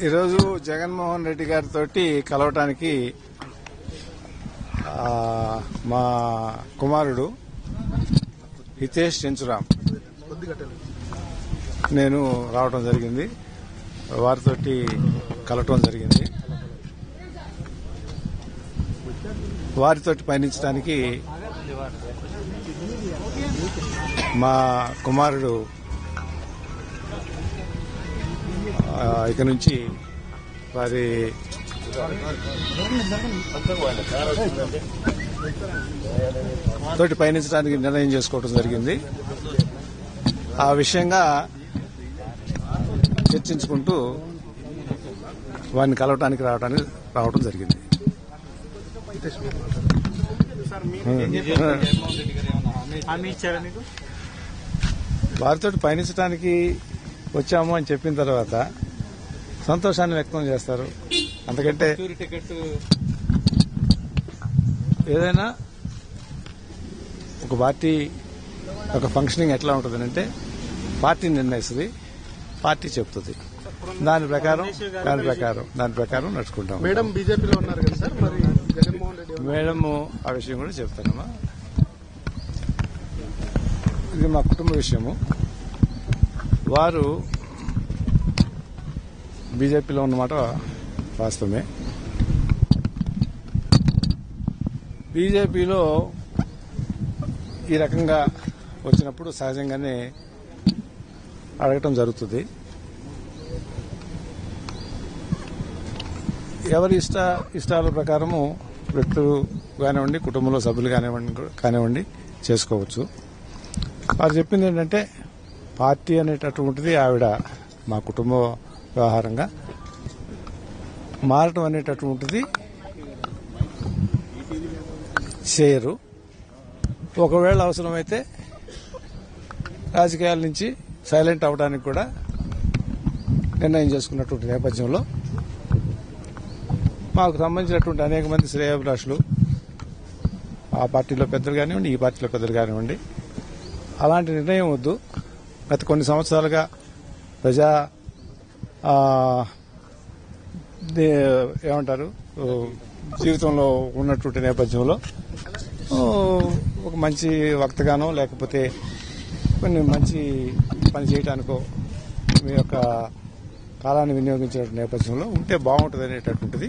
ఈరోజు జగన్మోహన్ రెడ్డి గారితో కలవటానికి మా కుమారుడు హితేష్ చెంచురామ్ నేను రావడం జరిగింది. వారితోటి కలవటం జరిగింది. వారితోటి పయనించడానికి మా కుమారుడు ఇక నుంచి వారి తోటి పయనించడానికి నిర్ణయం చేసుకోవడం జరిగింది. ఆ విషయంగా చర్చించుకుంటూ వారిని కలవటానికి రావడం జరిగింది. వారితో పయనించడానికి వచ్చాము అని చెప్పిన తర్వాత సంతోషాన్ని వ్యక్తం చేస్తారు. అందుకంటే ఏదైనా ఒక పార్టీ ఒక ఫంక్షనింగ్ ఎట్లా ఉంటుంది అంటే పార్టీ నిర్ణయిస్తుంది, పార్టీ చెప్తుంది. దాని ప్రకారం నడుచుకుంటాం. మేడం బీజేపీలో ఉన్నారు కదా సార్, మరి జగన్మోహన్ రెడ్డి మేడం ఆ విషయం కూడా చెప్తానమ్మా. ఇది మా కుటుంబ విషయము. వారు బీజేపీలో ఉన్నమాట వాస్తవమే. బీజేపీలో ఈ రకంగా వచ్చినప్పుడు సహజంగానే అడగటం జరుగుతుంది. ఎవరి ఇష్టాల ప్రకారము వ్యక్తులు కానివ్వండి, కుటుంబంలో సభ్యులు కానివ్వండి చేసుకోవచ్చు. వారు చెప్పింది ఏంటంటే పార్టీ అనేటటువంటిది ఆవిడ మా కుటుంబ వ్యవహారంగా మారటం అనేటటువంటిది చేయరు. ఒకవేళ అవసరమైతే రాజకీయాల నుంచి సైలెంట్ అవడానికి కూడా నిర్ణయం చేసుకున్నటువంటి నేపథ్యంలో మాకు సంబంధించినటువంటి అనేక మంది శ్రేయోభిలాషులు ఆ పార్టీలో పెద్దలు కానివ్వండి, ఈ పార్టీలో పెద్దలు కానివ్వండి, అలాంటి నిర్ణయం వద్దు. గత కొన్ని సంవత్సరాలుగా ప్రజా ఏమంటారు జీవితంలో ఉన్నటువంటి నేపథ్యంలో ఒక మంచి వక్తగానో లేకపోతే కొన్ని మంచి పని చేయడానికో మీ యొక్క కాలాన్ని వినియోగించే నేపథ్యంలో ఉంటే బాగుంటుంది అనేటటువంటిది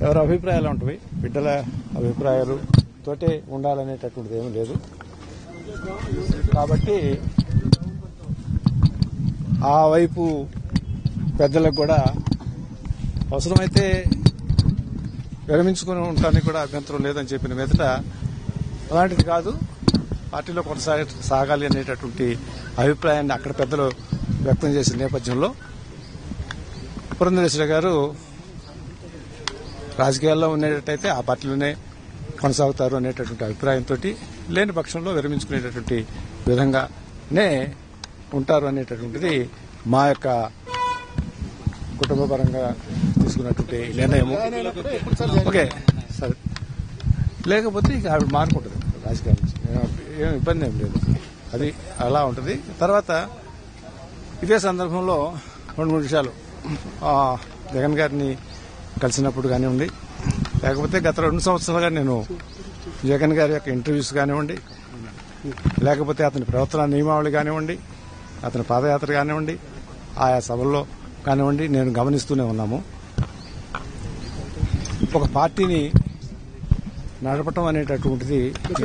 ఎవరి అభిప్రాయాలు ఉంటాయి. బిడ్డల అభిప్రాయాలు తోటే ఉండాలనేటటువంటిది ఏమీ లేదు. కాబట్టి ఆ వైపు పెద్దలకు కూడా అవసరమైతే విరమించుకుని ఉండటానికి కూడా అభ్యంతరం లేదని చెప్పిన మీదట అలాంటిది కాదు, పార్టీలో కొనసాగాలి అనేటటువంటి అభిప్రాయాన్ని అక్కడ పెద్దలు వ్యక్తం చేసిన నేపథ్యంలో పురంధరేశ్వరి గారు రాజకీయాల్లో ఉండేటట్టయితే ఆ పార్టీలోనే కొనసాగుతారు అనేటటువంటి అభిప్రాయంతో లేని పక్షంలో విరమించుకునేటటువంటి విధంగానే ఉంటారు అనేటటువంటిది మా యొక్క కుటుంబపరంగా తీసుకున్నటువంటి నిర్ణయము. ఓకే సరే, లేకపోతే ఇక ఆవిడ మారుకుంటుంది రాజకీయాల నుంచి, ఏం ఇబ్బంది ఏం లేదు. అది అలా ఉంటుంది. తర్వాత ఇదే సందర్భంలో 2-3 విషయాలు జగన్ గారిని కలిసినప్పుడు కానివ్వండి, లేకపోతే గత 2 సంవత్సరాలుగా నేను జగన్ గారి యొక్క ఇంటర్వ్యూస్ కానివ్వండి, లేకపోతే అతని ప్రవర్తన నియమావళి కానివ్వండి, అతని పాదయాత్ర కానివ్వండి, ఆయా సభల్లో కానివ్వండి నేను గమనిస్తూనే ఉన్నాము. ఒక పార్టీని నడపటం అనేటటువంటిది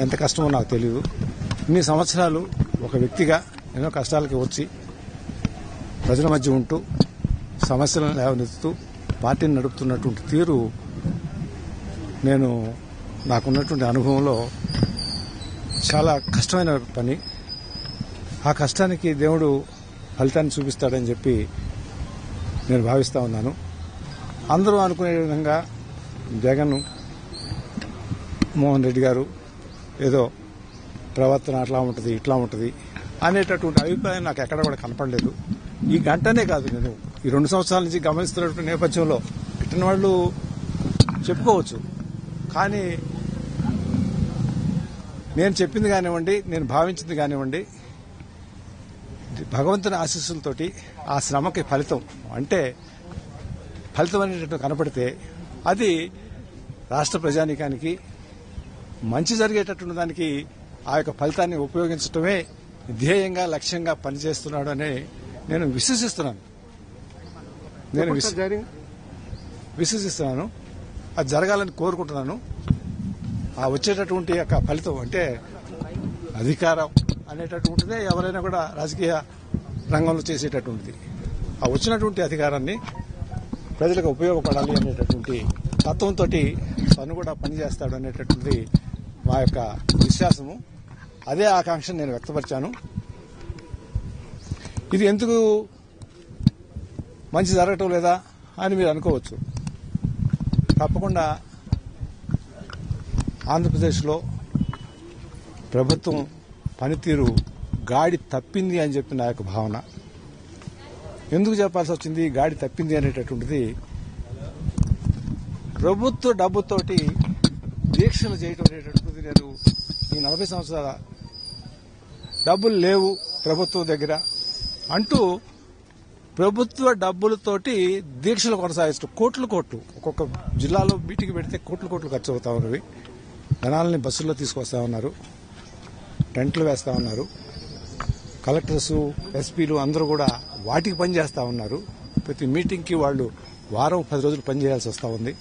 ఎంత కష్టమో నాకు తెలియదు. ఇన్ని సంవత్సరాలు ఒక వ్యక్తిగా ఎన్నో కష్టాలకి వచ్చి ప్రజల మధ్య ఉంటూ సమస్యలను లేవనెత్తుతూ పార్టీని నడుపుతున్నటువంటి తీరు నేను నాకున్నటువంటి అనుభవంలో చాలా కష్టమైన పని. ఆ కష్టానికి దేవుడు ఫలితాన్ని చూపిస్తాడని చెప్పి నేను భావిస్తా ఉన్నాను. అందరూ అనుకునే విధంగా జగన్ మోహన్ రెడ్డి గారు ఏదో ప్రవర్తన అట్లా ఉంటుంది ఇట్లా ఉంటుంది అనేటటువంటి అభిప్రాయం నాకు ఎక్కడ కూడా కనపడలేదు. ఈ గంటనే కాదు, నేను ఈ 2 సంవత్సరాల నుంచి గమనిస్తున్నటువంటి నేపథ్యంలో ఇట్టిన వాళ్ళు చెప్పుకోవచ్చు. కానీ నేను చెప్పింది కానివ్వండి, నేను భావించింది కానివ్వండి, భగవంతుని ఆశీస్సులతోటి ఆ శ్రమకి ఫలితం అంటే ఫలితం అనేటట్టు కనపడితే అది రాష్ట్ర ప్రజానీకానికి మంచి జరిగేటటువంటి దానికి ఆ యొక్క ఫలితాన్ని ఉపయోగించడమే ధ్యేయంగా లక్ష్యంగా పనిచేస్తున్నాడు అని నేను విశ్వసిస్తున్నాను. విశ్వసిస్తున్నాను. అది జరగాలని కోరుకుంటున్నాను. ఆ వచ్చేటటువంటి యొక్క ఫలితం అంటే అధికారం అనేటటువంటిదే ఎవరైనా కూడా రాజకీయ రంగంలో చేసేటటువంటిది. ఆ వచ్చినటువంటి అధికారాన్ని ప్రజలకు ఉపయోగపడాలి అనేటటువంటి తత్వంతో తను కూడా పనిచేస్తాడు అనేటటువంటిది మా యొక్క విశ్వాసము. అదే ఆకాంక్షను నేను వ్యక్తపరిచాను. ఇది ఎందుకు మంచి జరగటం లేదా అని మీరు అనుకోవచ్చు. తప్పకుండా ఆంధ్రప్రదేశ్లో ప్రభుత్వం పనితీరు గాడి తప్పింది అని చెప్పి నా యొక్క భావన. ఎందుకు చెప్పాల్సి వచ్చింది గాడి తప్పింది అనేటటువంటిది, ప్రభుత్వ డబ్బుతోటి దీక్షలు చేయటం అనేటటువంటిది నేను ఈ 40 సంవత్సరాల డబ్బులు లేవు ప్రభుత్వం దగ్గర అంటూ ప్రభుత్వ డబ్బులతోటి దీక్షలు కొనసాగిస్తూ కోట్లు ఒక్కొక్క జిల్లాలో మీటింగ్ పెడితే కోట్లు ఖర్చు అవుతా ఉన్నవి. జనాలని బస్సుల్లో తీసుకొస్తా ఉన్నారు, టెంట్లు వేస్తా ఉన్నారు. కలెక్టర్స్, ఎస్పీలు అందరూ కూడా వాటికి పనిచేస్తా ఉన్నారు. ప్రతి మీటింగ్కి వాళ్ళు వారం 10 రోజులు పనిచేయాల్సి వస్తూ ఉంది.